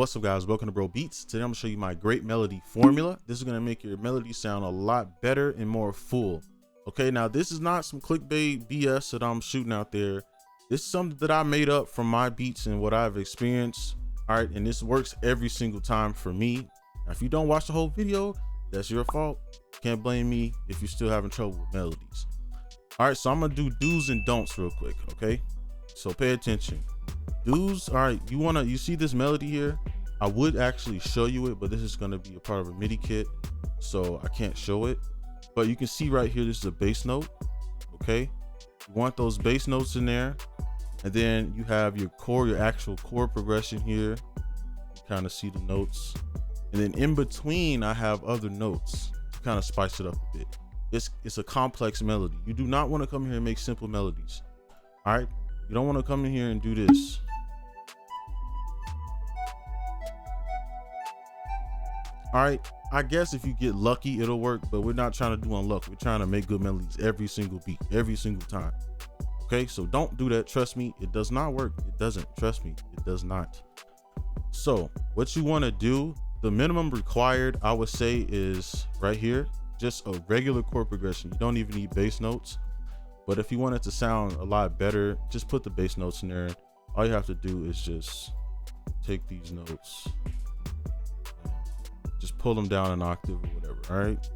What's up, guys? Welcome to Bro Beats. Today I'm gonna show you my great melody formula. This is gonna make your melody sound a lot better and more full. Okay, now this is not some clickbait BS that I'm shooting out there. This is something that I made up from my beats and what I've experienced. All right, and this works every single time for me. Now, if you don't watch the whole video, that's your fault. Can't blame me if you're still having trouble with melodies. All right, so I'm gonna do do's and don'ts real quick. Okay, so pay attention. Do's, all right, you see this melody here? I would actually show you it, but this is going to be a part of a MIDI kit, so I can't show it. But you can see right here, this is a bass note. Okay, you want those bass notes in there, and then you have your chord, your actual chord progression here. You kind of see the notes, and then in between I have other notes to kind of spice it up a bit. It's a complex melody. You do not want to come here and make simple melodies. All right, you don't want to come in here and do this. All right, I guess if you get lucky, it'll work, but we're not trying to do on luck. We're trying to make good melodies every single beat, every single time. Okay, so don't do that. Trust me, it does not work. It doesn't. Trust me, it does not. So what you want to do, the minimum required, I would say, is right here, just a regular chord progression. You don't even need bass notes. But if you want it to sound a lot better, just put the bass notes in there. All you have to do is just take these notes, just pull them down an octave or whatever. All right,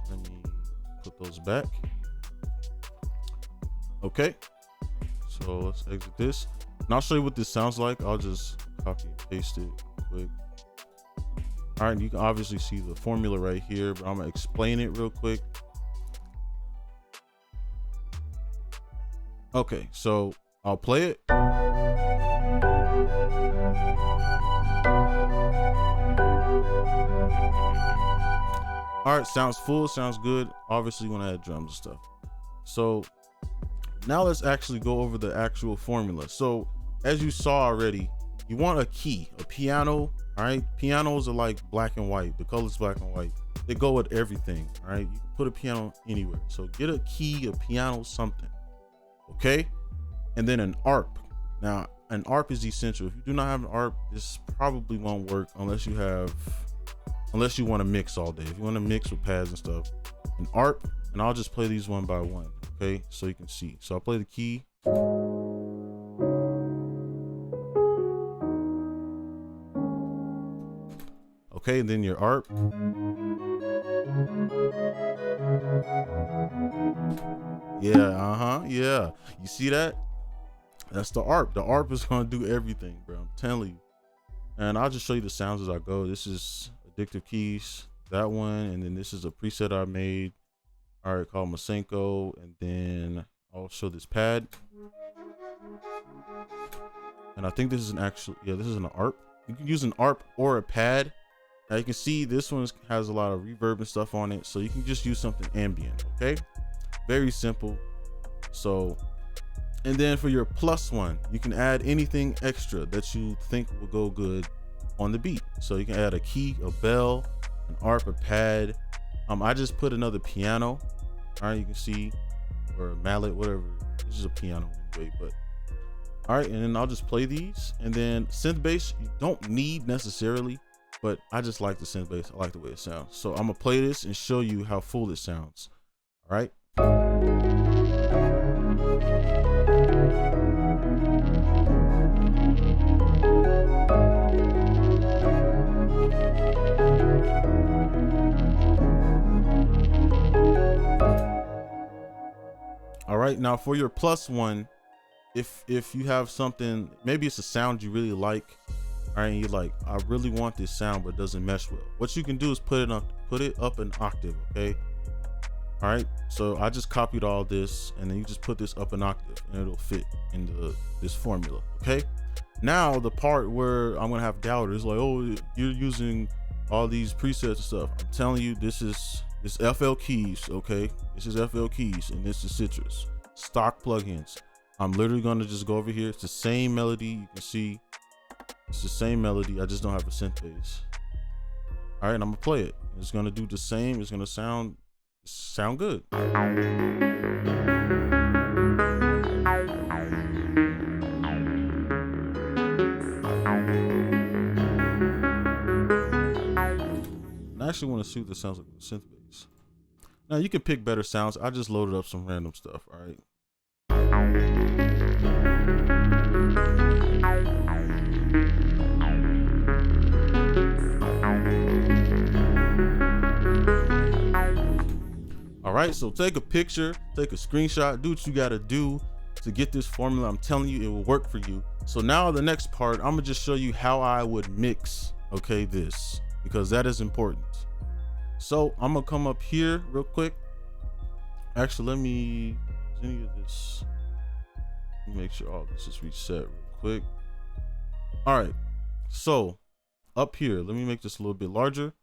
let me put those back. Okay, so let's exit this, and I'll show you what this sounds like. I'll just copy and paste it quick. All right, you can obviously see the formula right here, but I'm gonna explain it real quick. Okay, so I'll play it. All right, sounds full, sounds good. Obviously, you want to add drums and stuff. So now let's actually go over the actual formula. So as you saw already, you want a key, a piano. All right, pianos are like black and white. The color's black and white. They go with everything. All right, you can put a piano anywhere. So get a key, a piano, something. Okay, and then an ARP. Now an ARP is essential. If you do not have an ARP, this probably won't work unless you want to mix all day. If you want to mix with pads and stuff, an ARP, and I'll just play these one by one. Okay, so you can see. So I'll play the key. Okay, and then your ARP. Yeah, yeah. You see that? That's the ARP. The ARP is gonna do everything, bro. I'm telling you. And I'll just show you the sounds as I go. This is Addictive Keys, that one, and then this is a preset I made. All right, called Masenko, and then I'll show this pad. And I think this is an actual, yeah, this is an ARP. You can use an ARP or a pad. Now you can see this one has a lot of reverb and stuff on it, so you can just use something ambient. Okay, very simple. So, and then for your plus one, you can add anything extra that you think will go good on the beat. So you can add a key, a bell, an ARP, a pad. I just put another piano. All right, you can see, or a mallet, whatever. It's just a piano anyway. But all right, and then I'll just play these. And then synth bass, you don't need necessarily, but I just like the synth bass. I like the way it sounds. So I'm gonna play this and show you how full it sounds. All right. All right, now for your plus one, if you have something, maybe it's a sound you really like, all right, and you're like, I really want this sound, but it doesn't mesh well. What you can do is put it up an octave. Okay. All right, so I just copied all this, and then you just put this up an octave, and it'll fit into this formula. Okay. Now the part where I'm gonna have doubters like, oh, you're using all these presets and stuff. I'm telling you, this FL Keys. Okay, this is FL Keys, and this is Citrus stock plugins. I'm literally gonna just go over here. It's the same melody. You can see it's the same melody. I just don't have a synth bass. All right, and I'm gonna play it. It's gonna do the same. It's gonna sound good. actually want to see what this sounds like with synth bass. Now you can pick better sounds. I just loaded up some random stuff. All right. All right, so take a picture, take a screenshot, do what you gotta do to get this formula. I'm telling you, it will work for you. So now the next part, I'm gonna just show you how I would mix, okay, this, because that is important. So I'm gonna come up here real quick. Actually, let me make sure all this is reset real quick. All right, so up here, let me make this a little bit larger.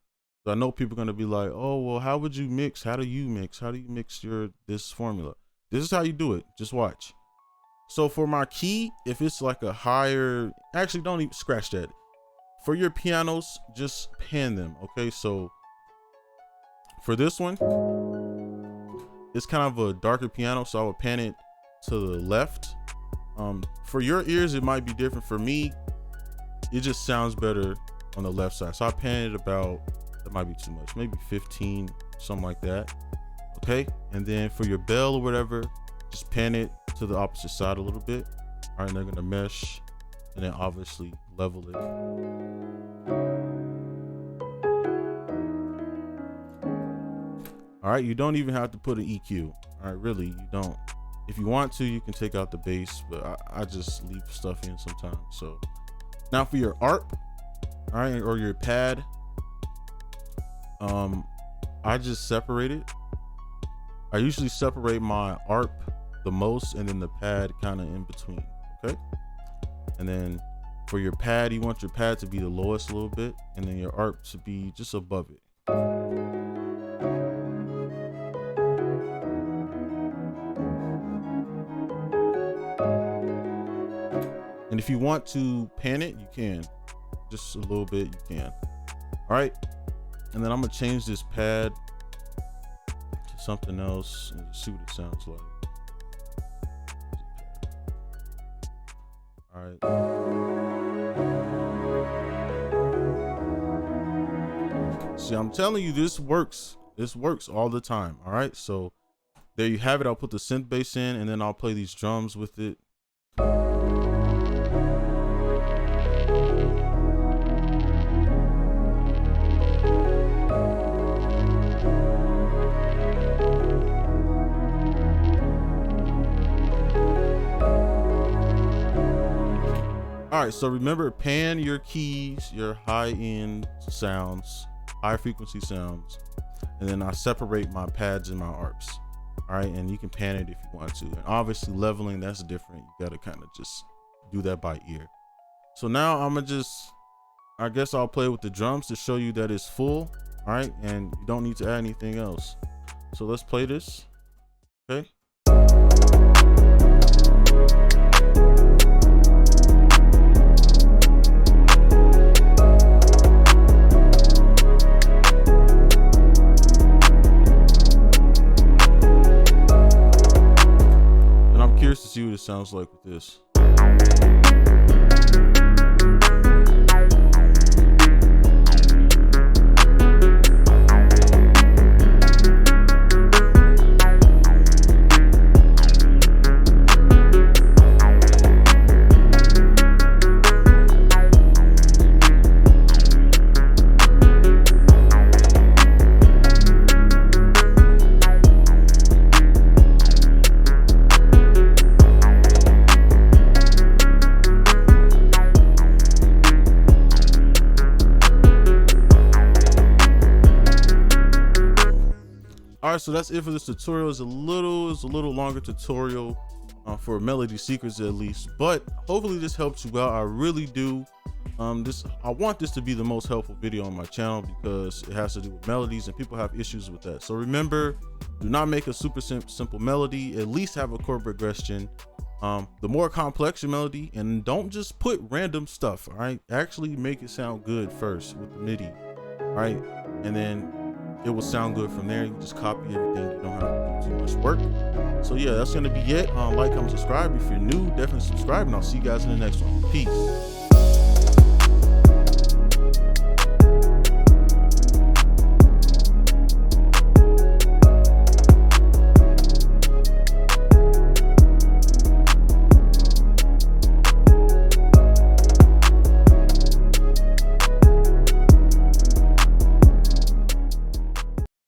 So I know people are gonna be like, oh, well, how would you mix? How do you mix? How do you mix this formula? This is how you do it. Just watch. So for my key, if it's like a higher, actually don't even scratch that. For your pianos, just pan them, okay? So for this one, it's kind of a darker piano, so I would pan it to the left. For your ears, it might be different. For me, it just sounds better on the left side. So I pan it about, that might be too much, maybe 15, something like that, okay? And then for your bell or whatever, just pan it to the opposite side a little bit. All right, they're gonna mesh and then obviously level it. All right, you don't even have to put an EQ. All right, really, you don't. If you want to, you can take out the bass, but I just leave stuff in sometimes. So now for your ARP, all right, or your pad, I just separate it. I usually separate my ARP the most and then the pad kind of in between, okay? And then for your pad, you want your pad to be the lowest a little bit and then your ARP to be just above it. And if you want to pan it, you can. Just a little bit, you can. All right. And then I'm gonna change this pad to something else and just see what it sounds like. All right. See, I'm telling you, this works. This works all the time. All right. So there you have it. I'll put the synth bass in and then I'll play these drums with it. All right, so remember, pan your keys, your high-end sounds, high frequency sounds, and then I separate my pads and my ARPs. All right, and you can pan it if you want to. And obviously leveling, that's different. You gotta kind of just do that by ear. So now I'm gonna I guess I'll play with the drums to show you that it's full, all right? And you don't need to add anything else. So let's play this, okay? To see what it sounds like with this. All right, so that's it for this tutorial. It's a little longer tutorial for Melody Secrets at least, but hopefully this helps you out. I really do. I want this to be the most helpful video on my channel because it has to do with melodies and people have issues with that. So remember, do not make a super simple melody. At least have a chord progression. The more complex your melody, and don't just put random stuff. All right, actually make it sound good first with the MIDI. All right, and then it will sound good from there. You just copy everything. You don't have to do too much work. So yeah, that's gonna be it. Like, comment, subscribe. If you're new, definitely subscribe, and I'll see you guys in the next one. Peace.